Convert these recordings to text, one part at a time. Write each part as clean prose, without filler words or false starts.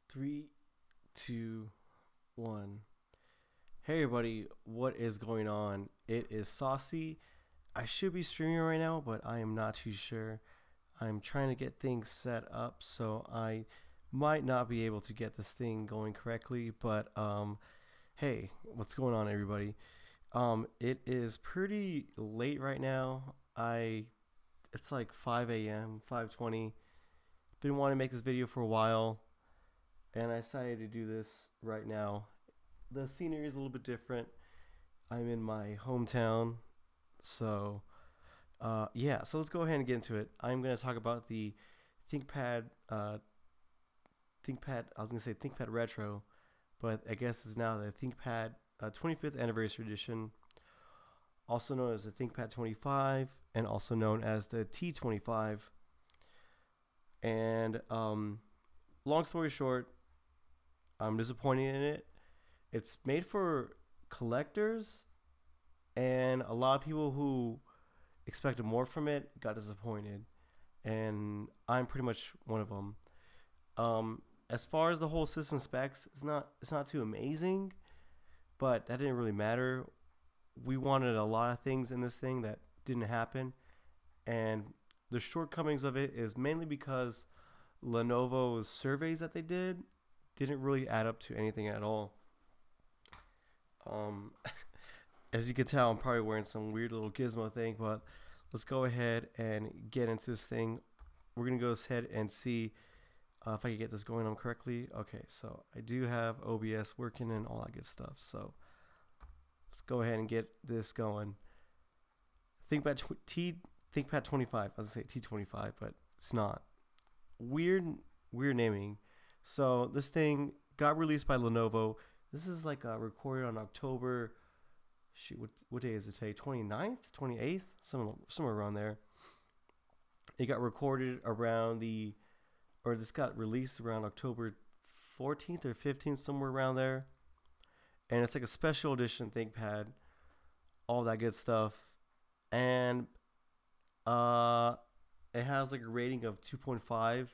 Three, two, one. Hey everybody, what is going on? It is Saucy. I should be streaming right now, but I am not too sure. I'm trying to get things set up, so I might not be able to get this thing going correctly. But hey, what's going on, everybody? It is pretty late right now. It's like 5 a.m., 5:20. Been wanting to make this video for a while, and I decided to do this right now. The scenery is a little bit different. I'm in my hometown, so yeah. So let's go ahead and get into it. I'm going to talk about the ThinkPad. ThinkPad. I was going to say ThinkPad Retro, but I guess it's now the ThinkPad 25th Anniversary Edition, also known as the ThinkPad 25, and also known as the T25. And long story short, I'm disappointed in it. It's made for collectors, and a lot of people who expected more from it got disappointed, and I'm pretty much one of them. As far as the whole system specs, it's not too amazing, but that didn't really matter. We wanted a lot of things in this thing that didn't happen, and the shortcomings of it is mainly because Lenovo's surveys that they didn't really add up to anything at all. As you can tell, I'm probably wearing some weird little gizmo thing, but let's go ahead and get into this thing. We're gonna go ahead and see if I can get this going on correctly. Okay, so I do have OBS working and all that good stuff. So let's go ahead and get this going. ThinkPad 25. I was gonna say T25, but it's not. Weird naming. So this thing got released by Lenovo. This is like recorded on October. Shoot, what day is it today? 29th, 28th, somewhere around there. It got recorded around this got released around October 14th or 15th, somewhere around there. And it's like a special edition ThinkPad, all that good stuff. And it has like a rating of 2.5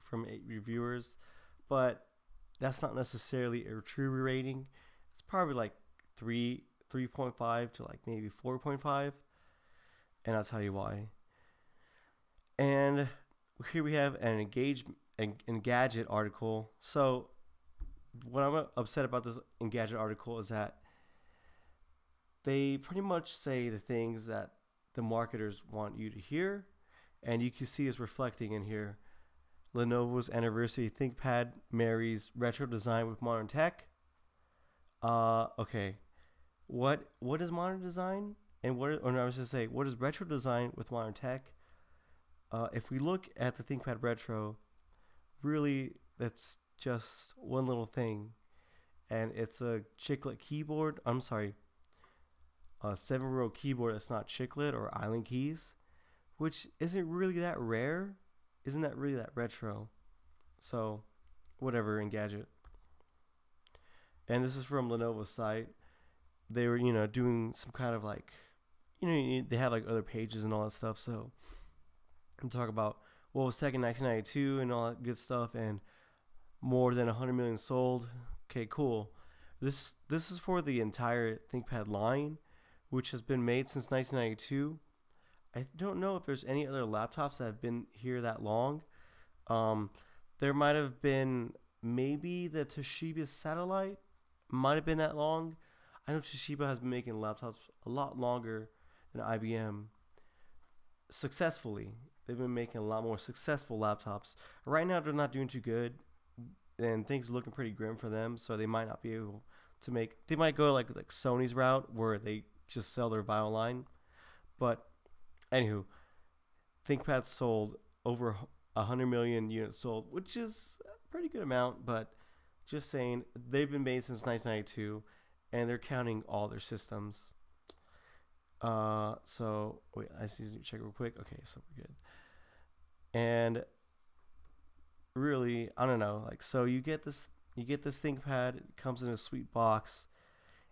from 8 reviewers, but that's not necessarily a true rating. It's probably like 3.5 to like maybe 4.5, and I'll tell you why. And here we have an Engadget article. So what I'm upset about this Engadget article is that they pretty much say the things that the marketers want you to hear, and you can see it's reflecting in here. Lenovo's anniversary ThinkPad marries retro design with modern tech. Okay, what is modern design, and what is retro design with modern tech? If we look at the ThinkPad Retro, really that's just one little thing, and it's a chiclet keyboard. I'm sorry, a 7-row keyboard that's not chiclet or island keys, which isn't really that rare. Isn't that really that retro? So whatever, Engadget. And this is from Lenovo's site. They were doing some kind of like they have like other pages and all that stuff. So I'm talk about what was tech in 1992 and all that good stuff, and more than 100 million sold. Okay, cool. This is for the entire ThinkPad line, which has been made since 1992. I don't know if there's any other laptops that have been here that long. There might have been maybe the Toshiba Satellite might have been that long. I know Toshiba has been making laptops a lot longer than IBM. Successfully, they've been making a lot more successful laptops. Right now, they're not doing too good, and things are looking pretty grim for them. So they might not be able to make. They might go like Sony's route, where they just sell their Vio line. But anywho, ThinkPad sold over 100 million units sold, which is a pretty good amount, but just saying, they've been made since 1992, and they're counting all their systems. So wait, I just need to check real quick. Okay, so we're good. And really, I don't know, like, so you get this ThinkPad. It comes in a sweet box,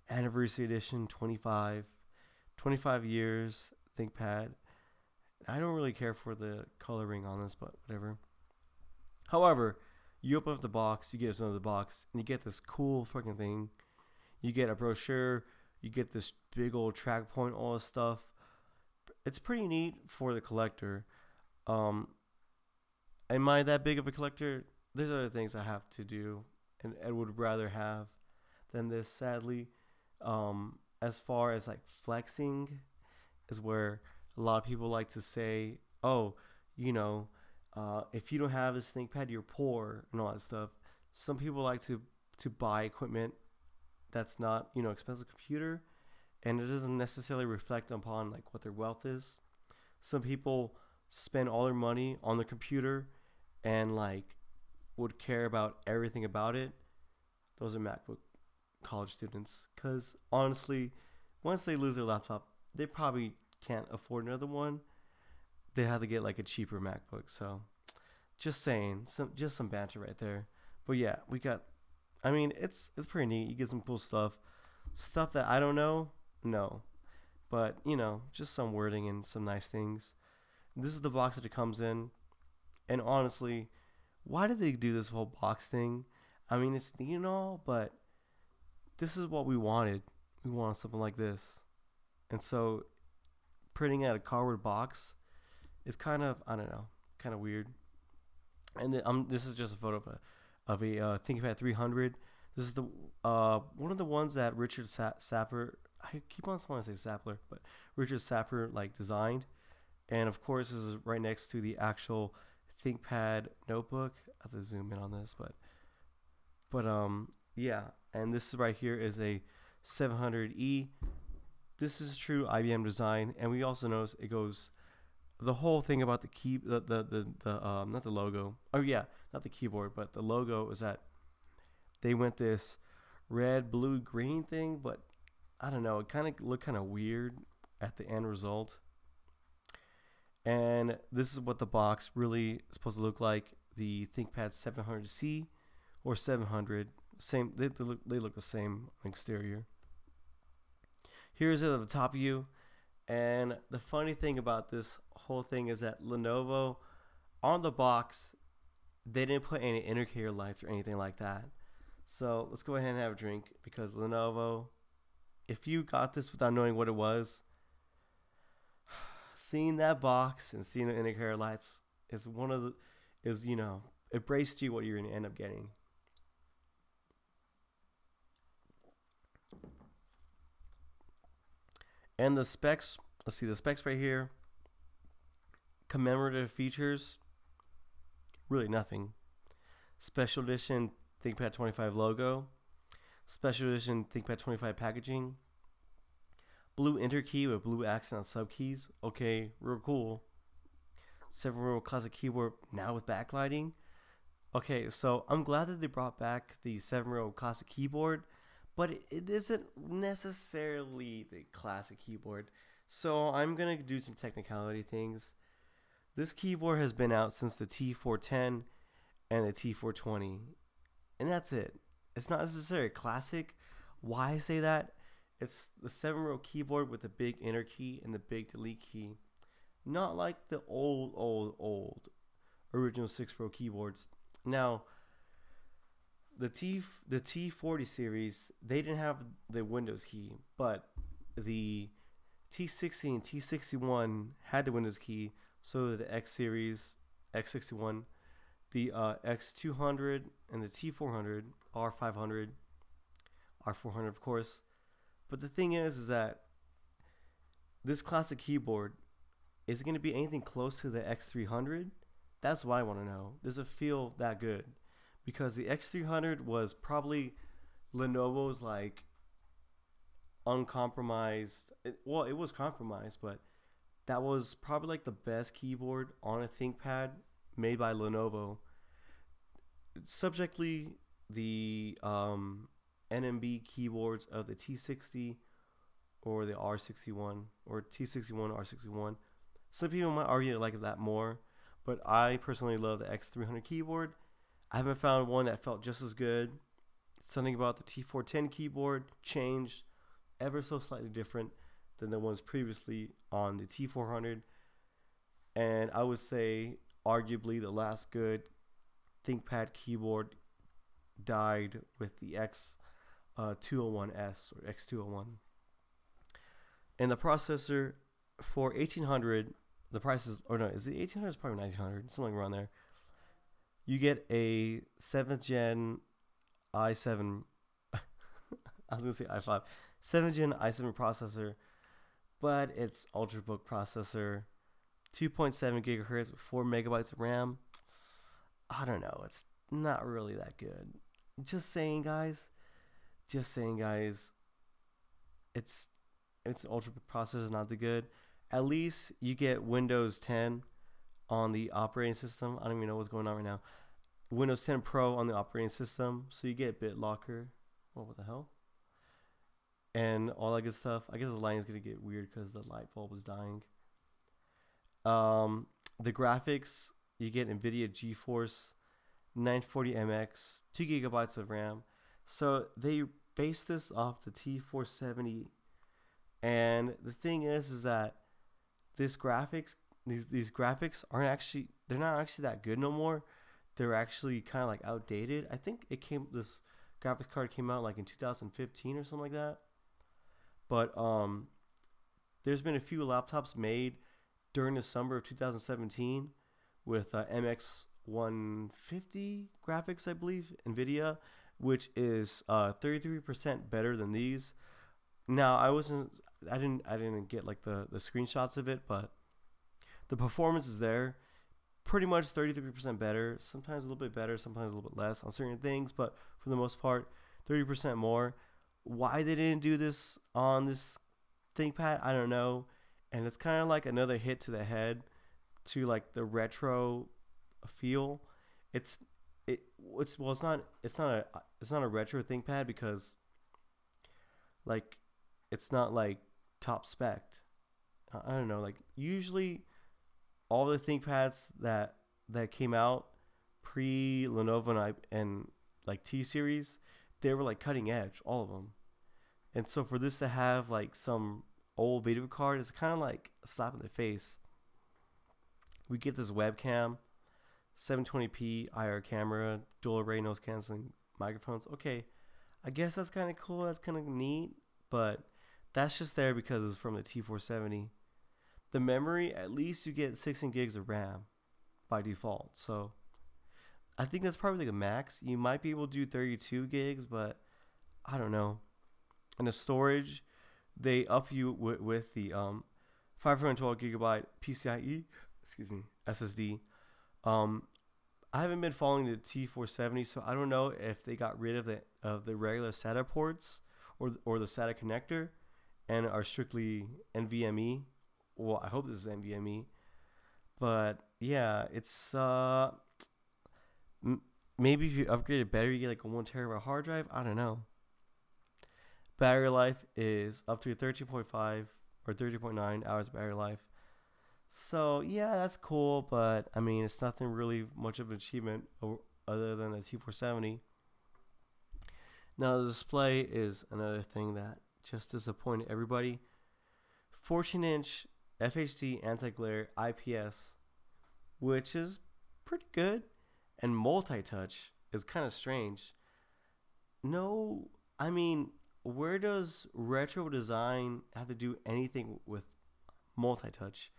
anniversary edition, 25 years ThinkPad. I don't really care for the coloring on this, but whatever. However, You open up the box, you get another box, and you get this cool fucking thing. You get a brochure, you get this big old track point, all this stuff. It's pretty neat for the collector. Um, am I that big of a collector? There's other things I have to do and would rather have than this, sadly. As far as like flexing, is where a lot of people like to say, oh, you know, if you don't have this ThinkPad, you're poor and all that stuff. Some people like to buy equipment that's not, expensive computer, and it doesn't necessarily reflect upon like what their wealth is. Some people spend all their money on the computer and like would care about everything about it. Those are MacBook college students, because honestly, once they lose their laptop, they probably can't afford another one. They have to get like a cheaper MacBook. So just saying, some banter right there. But yeah, we got, I mean, it's pretty neat. You get some cool stuff that I don't know, no, but just some wording and some nice things. This is the box that it comes in, and honestly, why did they do this whole box thing? I mean, it's neat and all, but this is what we wanted. We wanted something like this, and so printing out a cardboard box is kind of, I don't know, kind of weird. And then, this is just a photo of a ThinkPad 300. This is the one of the ones that Richard Sapper. I keep on wanting to say Sapler, but Richard Sapper like designed. And of course, this is right next to the actual ThinkPad notebook. I have to zoom in on this, but yeah. And this is right here is a 700E. This is true IBM design, and we also notice it goes. The whole thing about the key, the not the logo. Oh yeah, not the keyboard, but the logo is that they went this red, blue, green thing, but I don't know. It kind of looked kind of weird at the end result. And this is what the box really is supposed to look like. The ThinkPad 700C or 700, same. They look the same exterior. Here's it at the top view. And the funny thing about this whole thing is that Lenovo, on the box, they didn't put any indicator lights or anything like that. So let's go ahead and have a drink, because Lenovo, if you got this without knowing what it was, seeing that box and seeing the indicator lights is it braced you what you're going to end up getting. And the specs, let's see the specs right here. Commemorative features, really nothing. Special edition ThinkPad 25 logo. Special edition ThinkPad 25 packaging. Blue enter key with blue accent on sub keys. Okay, real cool. 7-row classic keyboard now with backlighting. Okay, so I'm glad that they brought back the 7-row classic keyboard, but it isn't necessarily the classic keyboard. So I'm going to do some technicality things. This keyboard has been out since the T410 and the T420, and that's it. It's not necessarily classic. Why I say that? It's the 7-row keyboard with the big enter key and the big delete key. Not like the old original 6-row keyboards. Now, the T40 series, they didn't have the Windows key, but the T60 and T61 had the Windows key. So did the X series, X61, the X200, and the T400, R500, R400 of course. But the thing is that this classic keyboard, is it going to be anything close to the X300? That's what I want to know. Does it feel that good? Because the X300 was probably Lenovo's like uncompromised. It was compromised, but that was probably like the best keyboard on a ThinkPad made by Lenovo. Subjectively, the NMB keyboards of the T60 or the R61 or T61 R61. Some people might argue they like that more, but I personally love the X300 keyboard. I haven't found one that felt just as good. Something about the T410 keyboard changed ever so slightly different than the ones previously on the T400. And I would say arguably the last good ThinkPad keyboard died with the X201S or X201. And the processor for 1800, the price is, or no, is it 1800? It's probably 1900, something around there. You get a 7th gen i7, I was going to say i5, 7th gen i7 processor, but it's Ultrabook processor, 2.7 gigahertz with 4 megabytes of RAM. I don't know, it's not really that good. Just saying, guys. It's Ultrabook processor is not that good. At least you get Windows 10 on the operating system. I don't even know what's going on right now. Windows 10 Pro on the operating system, so you get BitLocker. Oh, what the hell? And all that good stuff. I guess the line is gonna get weird because the light bulb is dying. The graphics, you get NVIDIA GeForce 940MX, 2 gigabytes of RAM. So they base this off the T470, and the thing is that these graphics aren't actually, they're not actually that good no more. They're actually kind of like outdated. I think this graphics card came out like in 2015 or something like that. But there's been a few laptops made during the summer of 2017 with MX 150 graphics, I believe, NVIDIA, which is 33% better than these. Now I didn't get like the screenshots of it, but the performance is there. Pretty much 33% better, sometimes a little bit better, sometimes a little bit less on certain things, but for the most part, 30% more. Why they didn't do this on this ThinkPad, I don't know. And it's kind of like another hit to the head to like the retro feel. It's not a retro ThinkPad because like it's not like top spec. I don't know, like usually all the ThinkPads that came out pre Lenovo and like T series, they were like cutting edge, all of them. And so for this to have like some old video card, it's kind of like a slap in the face. We get this webcam, 720p IR camera, dual array noise canceling microphones. Okay, I guess that's kind of cool. That's kind of neat, but that's just there because it's from the T470. The memory, at least you get 16 gigs of RAM by default. So I think that's probably like a max. You might be able to do 32 gigs, but I don't know. And the storage, they up you with the 512 gigabyte PCIe, SSD. I haven't been following the T470, so I don't know if they got rid of the regular SATA ports or the SATA connector and are strictly NVMe. Well, I hope this is NVMe, but yeah, it's maybe if you upgrade it better, you get like a 1 terabyte hard drive. I don't know. Battery life is up to 13.5 or 30.9 hours of battery life. So yeah, that's cool, but I mean, it's nothing really much of an achievement other than the T470. Now the display is another thing that just disappointed everybody. 14-inch FHD anti-glare IPS, which is pretty good, and multi-touch is kind of strange. No, I mean, where does retro design have to do anything with multi-touch?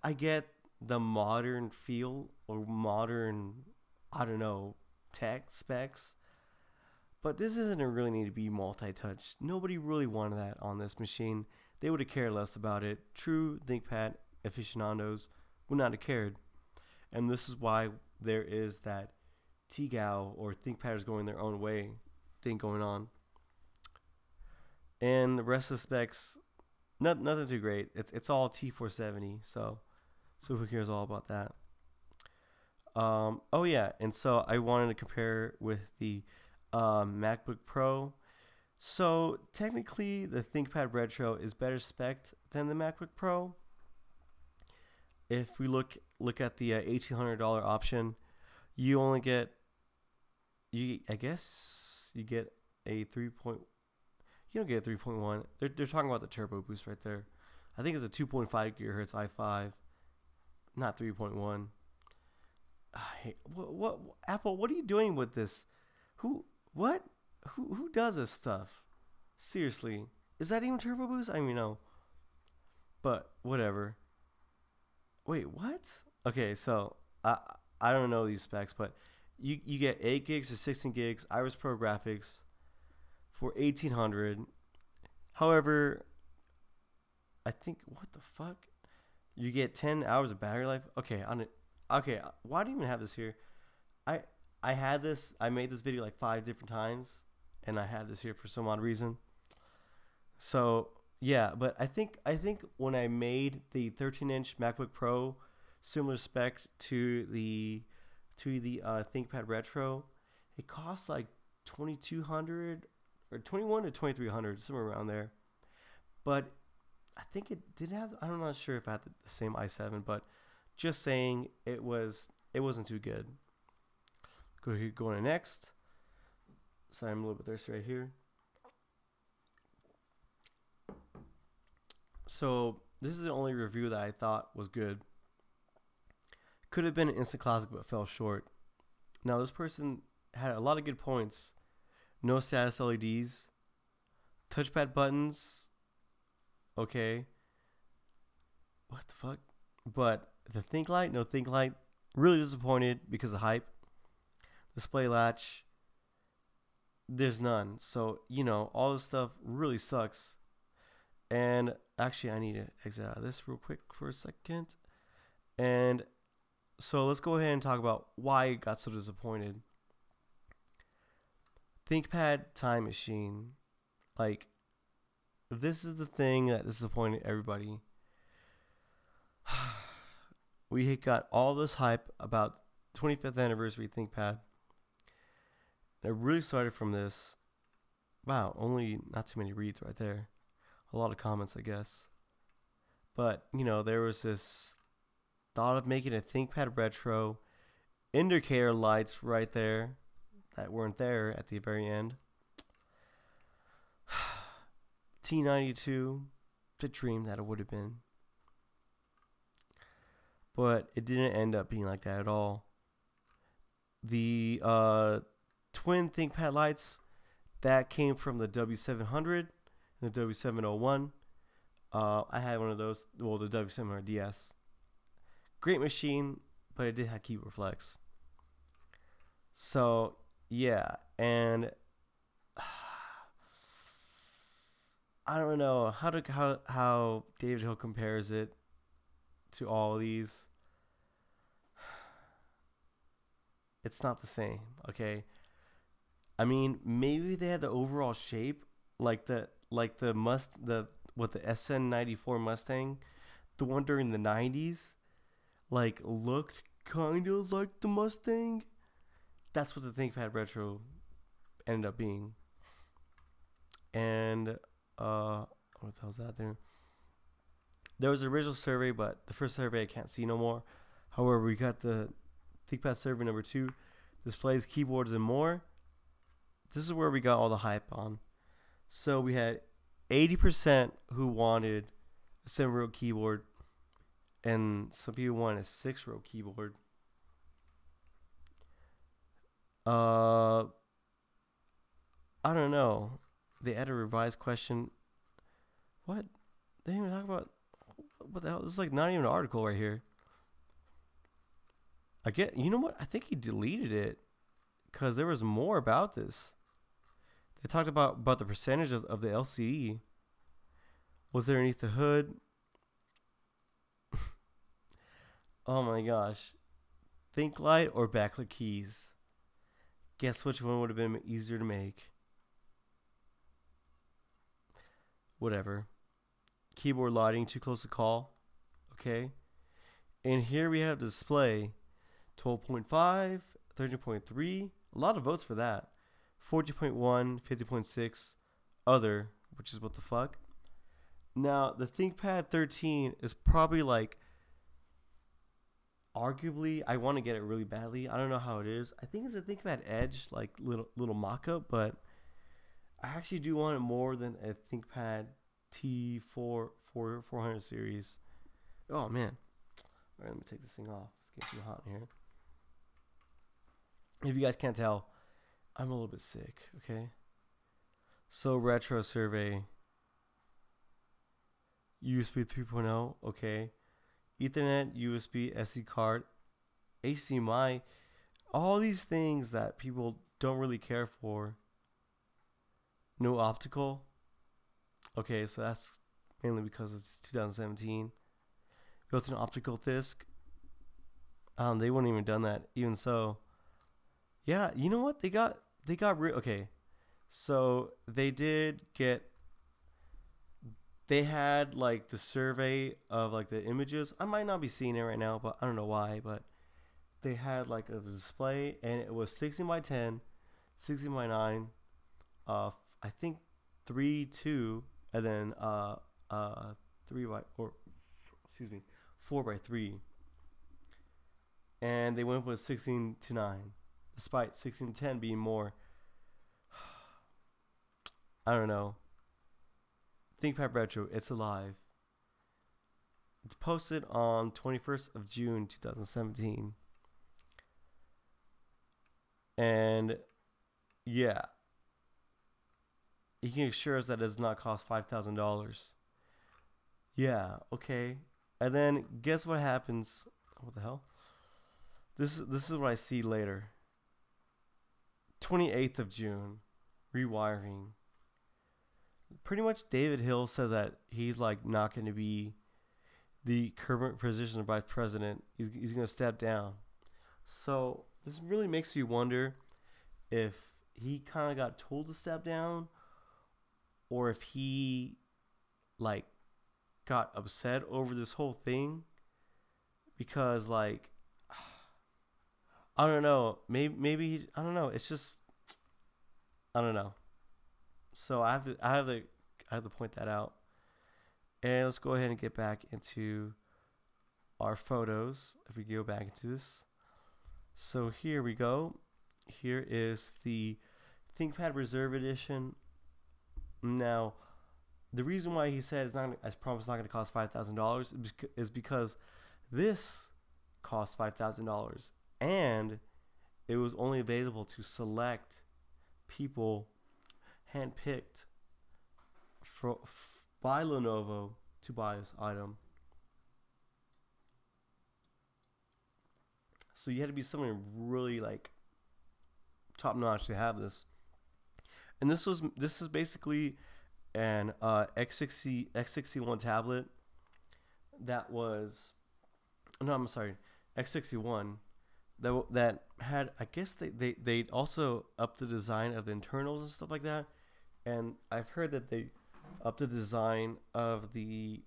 I get the modern feel or modern, I don't know, tech specs, but this doesn't really need to be multi-touch. Nobody really wanted that on this machine. They would have cared less about it. True ThinkPad aficionados would not have cared. And this is why there is that TGAO or ThinkPaders going their own way thing going on. And the rest of the specs, nothing too great. It's all T470, so who cares all about that? Oh yeah, and so I wanted to compare with the MacBook Pro. So technically, the ThinkPad Retro is better spec'd than the MacBook Pro. If we look at the $1,800 option, you only get I guess you get a 3. You don't get a 3.1. They're talking about the turbo boost right there. I think it's a 2.5 gigahertz i5, not 3.1. What Apple? What are you doing with this? Who? What? Who does this stuff? Seriously, is that even turbo boost? I mean, no. But whatever. Wait, what? Okay, so I don't know these specs, but you get 8 gigs or 16 gigs Iris Pro graphics for 1800. However, I think what the fuck? You get 10 hours of battery life. Okay, on it. Okay, why do you even have this here? I I had this. I made this video like 5 different times, and I had this here for some odd reason. So yeah, but I think when I made the 13-inch MacBook Pro, similar spec to the ThinkPad Retro, it costs like 2,200 or 21 to 2,300, somewhere around there. But I think it did have. I'm not sure if I had the same i7, but just saying it wasn't too good. Go to next. Sorry, I'm a little bit thirsty right here. So this is the only review that I thought was good. Could have been an instant classic, but fell short. Now this person had a lot of good points. No status LEDs, touchpad buttons. Okay. What the fuck? But the Think Light, no Think Light. Really disappointed because of hype. Display latch, there's none. So, all this stuff really sucks. And actually, I need to exit out of this real quick for a second. And so let's go ahead and talk about why I got so disappointed. ThinkPad Time Machine. Like, this is the thing that disappointed everybody. We got all this hype about 25th anniversary ThinkPad. It really started from this. Wow, only not too many reads right there. A lot of comments, I guess. But, there was this thought of making a ThinkPad Retro, indicator lights right there that weren't there at the very end. T92, the dream that it would have been. But it didn't end up being like that at all. The twin ThinkPad lights that came from the W700 and the W701. I had one of those. Well, the W700 DS. Great machine, but it did have keyboard flex. So yeah, and I don't know how David Hill compares it to all of these. It's not the same, okay? I mean, maybe they had the overall shape, like the SN94 Mustang, the one during the 90s, like looked kind of like the Mustang. That's what the ThinkPad Retro ended up being. And what the hell's that there? There was an original survey, but the first survey I can't see no more. However, we got the ThinkPad survey number 2, displays, keyboards, and more. This is where we got all the hype on. So we had 80% who wanted a 7-row keyboard, and some people wanted a 6-row keyboard. I don't know. They added a revised question. What? They didn't even talk about what the hell? This is like not even an article right here. You know what? I think he deleted it because there was more about this. They talked about the percentage of the LCD. Was there underneath the hood? Oh my gosh. Think light or backlit keys? Guess which one would have been easier to make? Whatever. Keyboard lighting, too close to call. Okay. And here we have display. 12.5, 13.3, a lot of votes for that. 14.1, 50.6, other, which is what the fuck. Now, the ThinkPad 13 is probably like, arguably, I want to get it really badly. I don't know how it is. I think it's a ThinkPad Edge, like little mock-up, but I actually do want it more than a ThinkPad T4 400 series. Oh, man. All right, let me take this thing off. It's getting too hot in here. If you guys can't tell, I'm a little bit sick, okay? So retro survey, USB 3.0, okay. Ethernet, USB, SD card, HDMI, all these things that people don't really care for. No optical. Okay, so that's mainly because it's 2017. Built-in optical disc. They wouldn't even done that. Even so, yeah, you know what? They got okay. So they did get. They had like the survey of like the images. I might not be seeing it right now, but I don't know why. But they had like a display, and it was 16 by 10, 16 by 9. I think 3:2, and then 4 by 3. And they went with 16:9, despite 16:10 being more. I don't know. ThinkPad Retro, it's alive. It's posted on 21st of June 2017. And yeah, you can assure us that it does not cost $5,000. Yeah, okay. And then guess what happens? What the hell? This is what I see later. 28th of June, rewiring. Pretty much David Hill says that he's like not going to be the current position of vice president. He's going to step down. So this really makes me wonder if he kind of got told to step down, or if he like got upset over this whole thing, because like I don't know, maybe I don't know. It's just I don't know. So I have to point that out. And let's go ahead and get back into our photos. If we go back into this, so here we go. Here is the ThinkPad Reserve Edition. Now, the reason why he said it's not, I promise, it's not going to cost $5,000 is because this cost $5,000, and it was only available to select people, handpicked by Lenovo to buy this item. So you had to be someone really like top notch to have this. And this is basically an X61 tablet that was, no, I'm sorry, X61 that had, I guess they also upped the design of the internals and stuff like that. And I've heard that they upped the design of the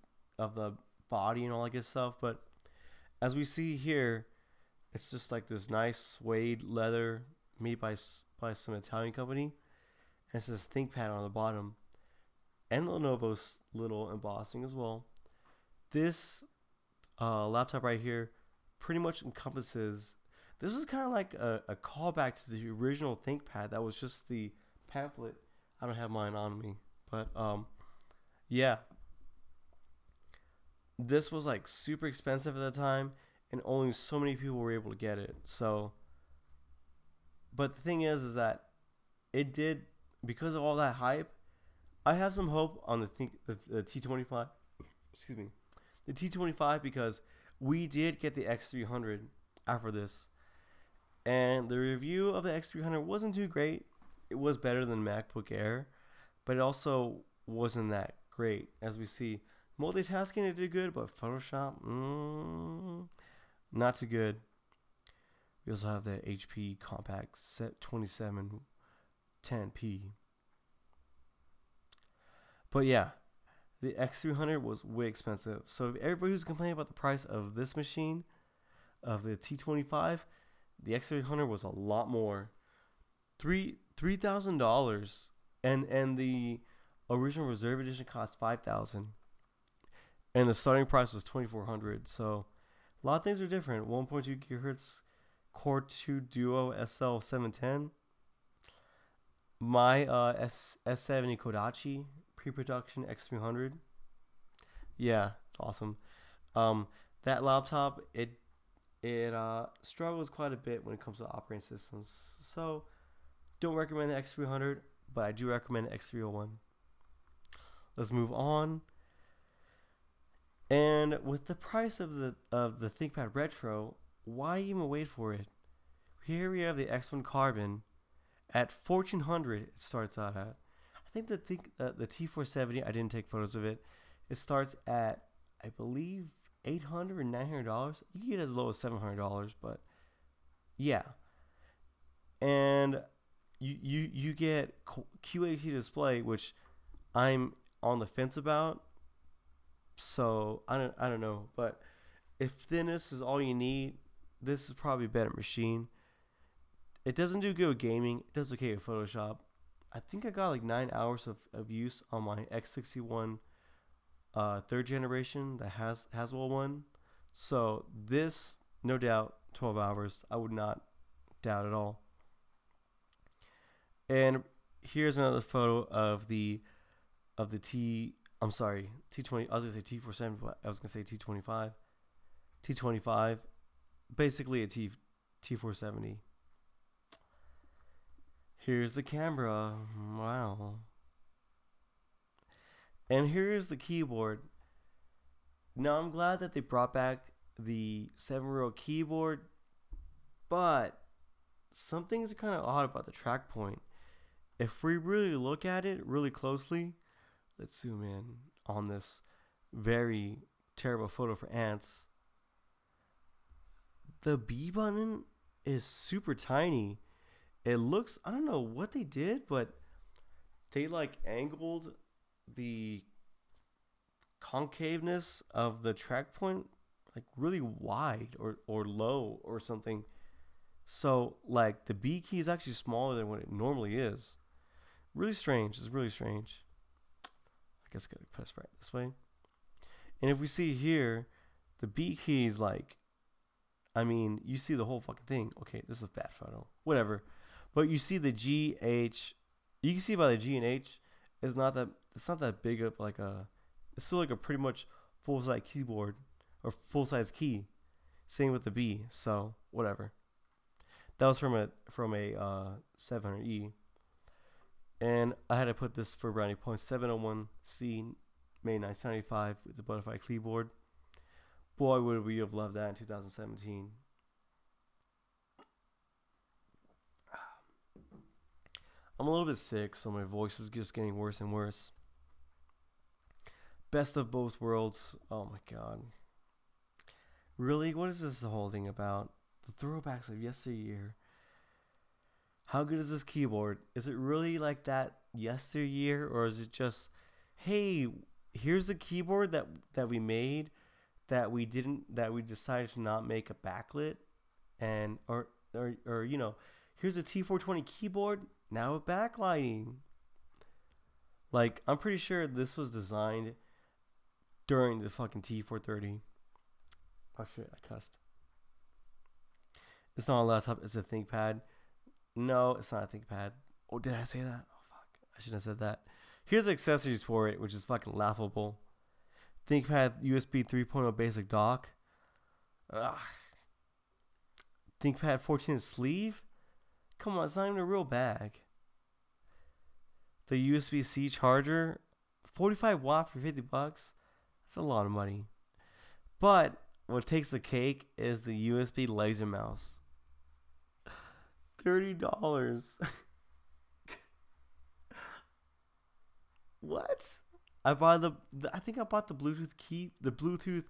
body and all that good stuff. But as we see here, it's just like this nice suede leather made by some Italian company. And it says ThinkPad on the bottom, and Lenovo's little embossing as well. This laptop right here pretty much encompasses. This was kind of like a callback to the original ThinkPad that was just the pamphlet. I don't have mine on me, but yeah. This was like super expensive at the time, and only so many people were able to get it. So, but the thing is that it did, because of all that hype. I have some hope on the T25. Excuse me, the T25, because we did get the X300 after this, and the review of the X300 wasn't too great. It was better than MacBook Air, but it also wasn't that great. As we see, multitasking it did good, but Photoshop, not too good. We also have the HP Compact Set 2710p. But yeah, the X300 was way expensive. So if everybody who's complaining about the price of this machine, of the T25, the X300 was a lot more. $3,000, and the original Reserve Edition cost $5,000, and the starting price was $2,400. So a lot of things are different. 1.2 gigahertz Core 2 Duo SL710. My S70 Kodachi pre-production X300. Yeah, it's awesome. That laptop, it it struggles quite a bit when it comes to operating systems. So don't recommend the X300, but I do recommend the X301. Let's move on. And with the price of the ThinkPad Retro, why even wait for it? Here we have the X1 Carbon at $1,400. It starts out at. I think the T470. I didn't take photos of it. It starts at, I believe, $800 and $900. You can get as low as $700, but yeah. And you get QHD display, which I'm on the fence about. So I don't know, but if thinness is all you need, this is probably a better machine. It doesn't do good with gaming. It does okay with Photoshop. I think I got like 9 hours of use on my X61 third generation, the Haswell one. So this, no doubt, 12 hours. I would not doubt at all. And here's another photo of the T20. I was gonna say T470, but I was gonna say T25. T25, basically a T470. Here's the camera. Wow. And here's the keyboard. Now I'm glad that they brought back the 7-row keyboard, but some things are kind of odd about the track point. If we really look at it really closely, let's zoom in on this very terrible photo for ants. The B button is super tiny. It looks, I don't know what they did, but they like angled the concaveness of the track point like really wide or low or something. So like the B key is actually smaller than what it normally is. Really strange. It's really strange. I guess I gotta press right this way. And if we see here, the B key is like, I mean, you see the whole fucking thing. Okay, this is a bad photo. Whatever. But you see the G, H. You can see by the G and H, it's not that big of like a, it's still like a pretty much full-size keyboard or full-size key. Same with the B. So whatever. That was from a 700E. And I had to put this for brownie points. 701C, made 1995 with the butterfly keyboard. Boy, would we have loved that in 2017. I'm a little bit sick, so my voice is just getting worse and worse. Best of both worlds. Oh my god. Really? What is this whole thing about? The throwbacks of yesteryear. How good is this keyboard? Is it really like that yesteryear, or is it just, hey, here's the keyboard that we made that we decided to not make a backlit, and or you know, here's a T420 keyboard now with backlighting. Like, I'm pretty sure this was designed during the fucking T430. Oh shit, I cussed. It's not a laptop, it's a ThinkPad. No, it's not a ThinkPad. Oh, did I say that? Oh, fuck. I shouldn't have said that. Here's the accessories for it, which is fucking laughable. ThinkPad USB 3.0 basic dock. Ugh. ThinkPad 14-inch sleeve? Come on, it's not even a real bag. The USB-C charger, 45 watt for $50. That's a lot of money. But what takes the cake is the USB laser mouse. $30. What? I think I bought the Bluetooth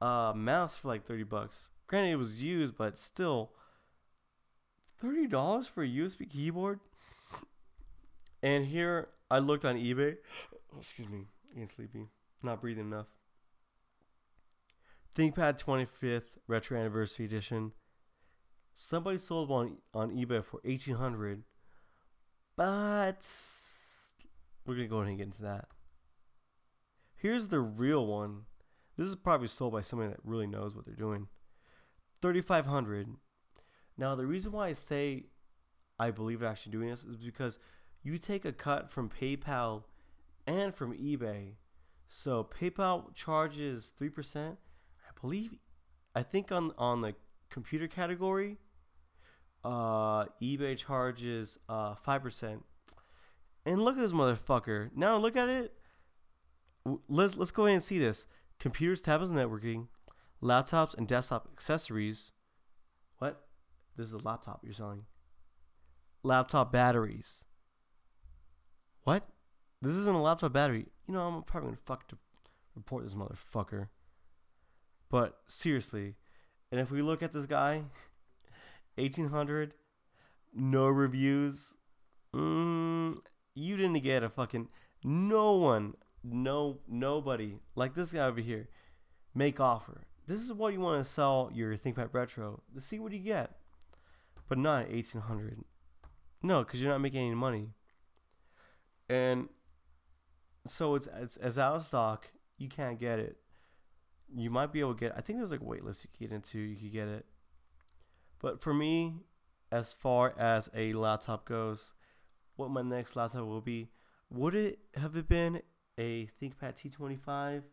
mouse for like $30. Granted, it was used, but still, $30 for a USB keyboard. And here I looked on eBay. Oh, excuse me, I'm getting sleepy. Not breathing enough. ThinkPad 25th Retro Anniversary Edition. Somebody sold one on eBay for $1,800, but we're gonna go ahead and get into that. Here's the real one. This is probably sold by somebody that really knows what they're doing. $3,500. Now, the reason why I say I believe they're actually doing this is because you take a cut from PayPal and from eBay. So PayPal charges 3%. I think on the computer category, eBay charges 5%. And look at this motherfucker. Now look at it. Let's go ahead and see this. Computers, tablets, networking, laptops, and desktop accessories. What? This is a laptop you're selling. Laptop batteries. What? This isn't a laptop battery. You know, I'm probably gonna report this motherfucker. But seriously, and if we look at this guy, 1800, no reviews. You didn't get a fucking nobody like this guy over here. Make offer. This is what you want to sell your ThinkPad Retro. To see what you get, but not 1800. No, because you're not making any money. And so it's out of stock. You can't get it. You might be able to get. I think there's like a wait list you can get into. You could get it. But for me, as far as a laptop goes, what my next laptop will be, would it have been a ThinkPad T25?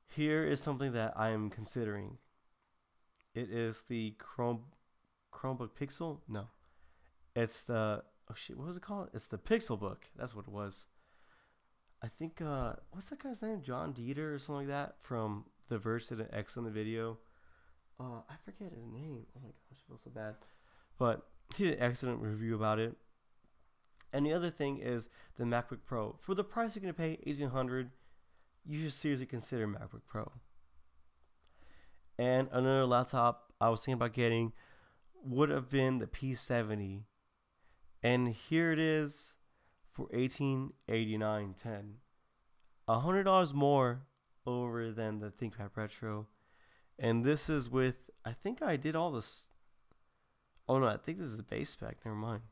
Here is something that I am considering. It is the Chromebook Pixel. No, it's the what was it called? It's the Pixelbook. That's what it was. I think what's that guy's name? John Dieter or something like that from The Verge did an excellent video. I forget his name. Oh my gosh, I feel so bad. But he did an excellent review about it. And the other thing is the MacBook Pro. For the price you're going to pay, $1,800, you should seriously consider MacBook Pro. And another laptop I was thinking about getting would have been the P70. And here it is for $1,889.10. $100 more over than the ThinkPad Retro. And this is with, I think I did all this. Oh no, I think this is base spec. Never mind.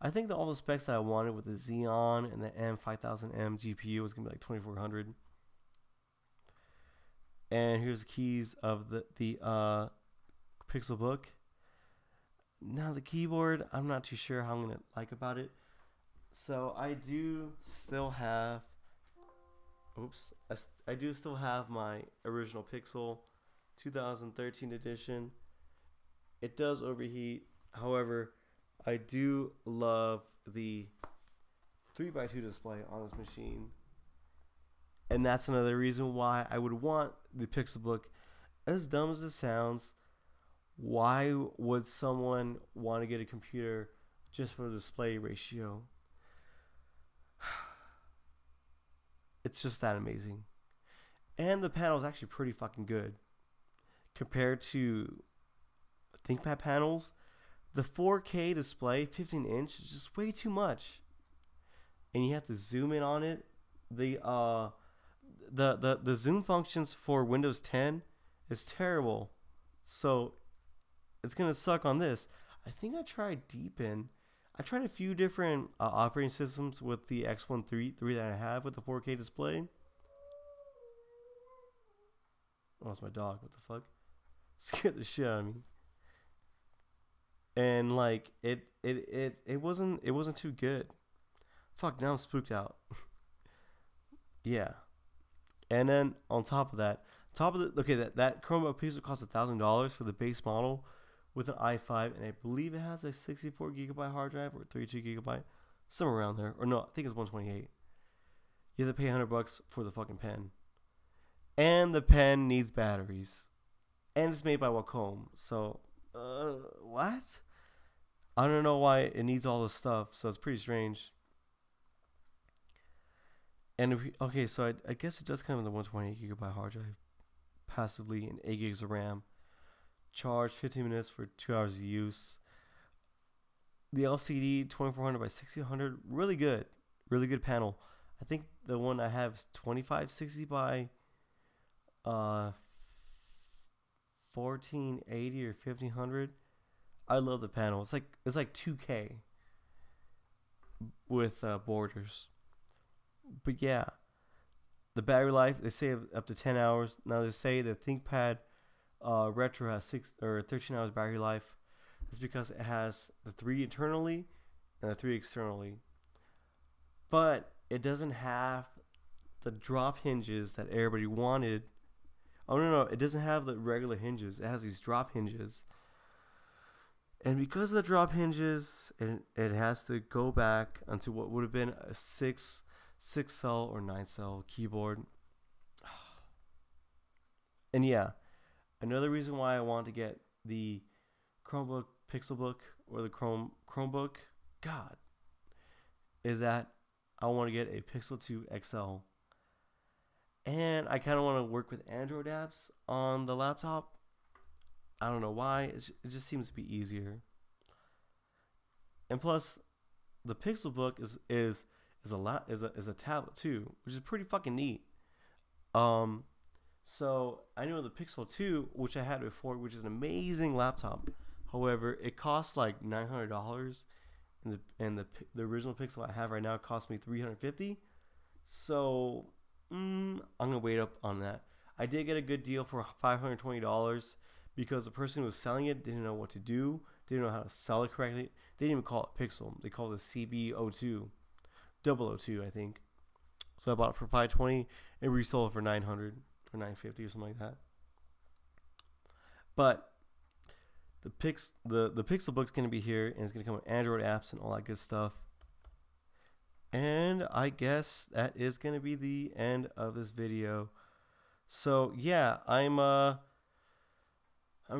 I think that all the specs that I wanted with the Xeon and the M5000M GPU was going to be like 2400. And here's the keys of the Pixelbook. Now the keyboard, I'm not too sure how I'm going to like about it. So I do still have, I do still have my original Pixel 2013 edition. It does overheat. However, I do love the 3x2 display on this machine. And that's another reason why I would want the Pixelbook. As dumb as it sounds, why would someone want to get a computer just for the display ratio? It's just that amazing. And the panel is actually pretty fucking good. Compared to ThinkPad panels, the 4K display, 15-inch, is just way too much. And you have to zoom in on it. The zoom functions for Windows 10 is terrible. So it's gonna suck on this. I think I tried Deepin. I tried a few different operating systems with the X133 that I have with the 4K display. Oh, it's my dog. What the fuck? Scared the shit out of me. And like it wasn't too good. Fuck, now I'm spooked out. Yeah. And then on top of that, that Chromebook Pixel costs $1,000 for the base model with an i5, and I believe it has a 64 gigabyte hard drive or 32 gigabyte, somewhere around there. Or no, I think it's 128. You have to pay $100 for the fucking pen, and the pen needs batteries, and it's made by Wacom. So, what? I don't know why it needs all this stuff. So it's pretty strange. And so I guess it does come with a 128 gigabyte hard drive, passively, and 8 gigs of RAM. Charge 15 minutes for 2 hours of use. The LCD 2400 by 1600, really good panel. I think the one I have is 2560 by 1480 or 1500. I love the panel. It's like 2K with borders. But yeah, the battery life, they say up to 10 hours. Now they say the ThinkPad Retro has 13 hours battery life. That's because it has the 3 internally and the 3 externally. But it doesn't have the drop hinges that everybody wanted. Oh no, it doesn't have the regular hinges. It has these drop hinges. And because of the drop hinges, it has to go back onto what would have been a six cell or 9 cell keyboard. And yeah, another reason why I want to get the Chromebook Pixelbook or the Chromebook, God, is that I want to get a Pixel 2 XL. And I kind of want to work with Android apps on the laptop. I don't know why. It just seems to be easier. And plus, the Pixelbook is a tablet too, which is pretty fucking neat. So I know the Pixel 2, which I had before, which is an amazing laptop. However, it costs like $900, and the original Pixel I have right now costs me $350. So I'm gonna wait up on that. I did get a good deal for $520 because the person who was selling it didn't know what to do, didn't know how to sell it correctly. They didn't even call it Pixel. They called it CB02, 002, I think. So I bought it for $520 and resold it for $900 or $950 or something like that. But the Pixelbook's gonna be here, and it's gonna come with Android apps and all that good stuff. And I guess that is gonna be the end of this video. So yeah, I'm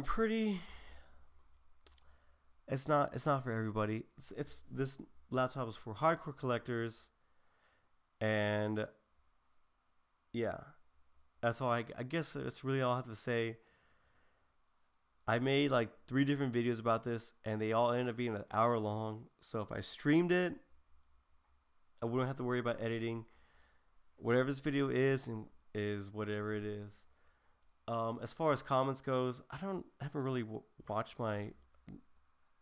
pretty. It's not for everybody. It's this laptop is for hardcore collectors, and yeah, that's all I guess that's really all I have to say. I made like 3 different videos about this, and they all ended up being an hour long. So if I streamed it, I wouldn't have to worry about editing. Whatever this video is, and is whatever it is. As far as comments goes, I haven't really watched my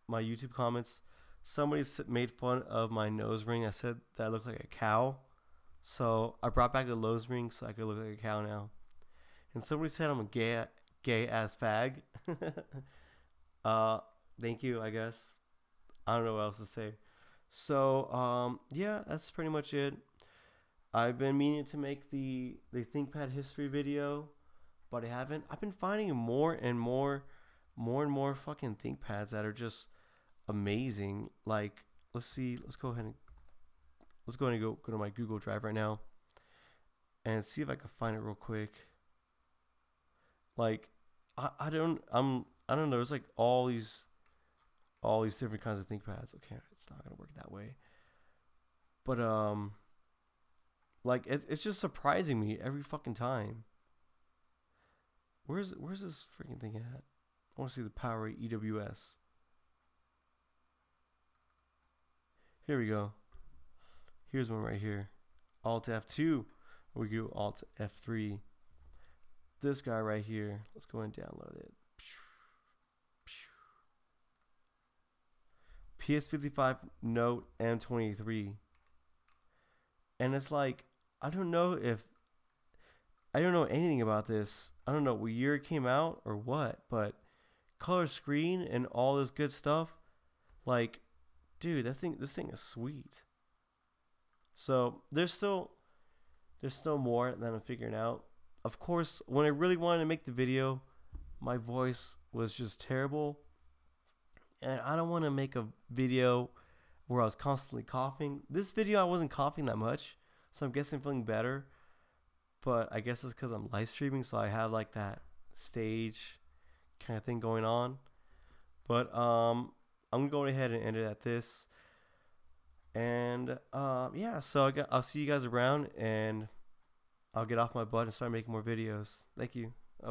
YouTube comments. Somebody made fun of my nose ring. I said that I looked like a cow, so I brought back the nose ring so I could look like a cow now. And somebody said I'm a gay ass fag. Thank you, I guess. I don't know what else to say. So yeah, that's pretty much it. I've been meaning to make the ThinkPad history video, but I haven't. I've been finding more and more fucking ThinkPads that are just amazing. Like, let's go ahead and go to my Google Drive right now and see if I can find it real quick. Like, I don't know. There's like all these different kinds of ThinkPads. Okay, it's not gonna work that way. But like it's just surprising me every fucking time. Where's this freaking thing at? I want to see the power EWS. Here we go. Here's one right here. Alt F2. We do Alt F3. This guy right here. Let's go and download it. PS55 Note M23. And it's like, I don't know anything about this. I don't know what year it came out or what, but color screen and all this good stuff. Like, dude, this thing is sweet. So there's still more that I'm figuring out. Of course, when I really wanted to make the video, my voice was just terrible. And I don't want to make a video where I was constantly coughing. This video, I wasn't coughing that much, so I'm guessing I'm feeling better. But I guess it's because I'm live streaming, so I have like that stage kind of thing going on. But I'm going to go ahead and end it at this. And yeah, so I'll see you guys around, and I'll get off my butt and start making more videos. Thank you.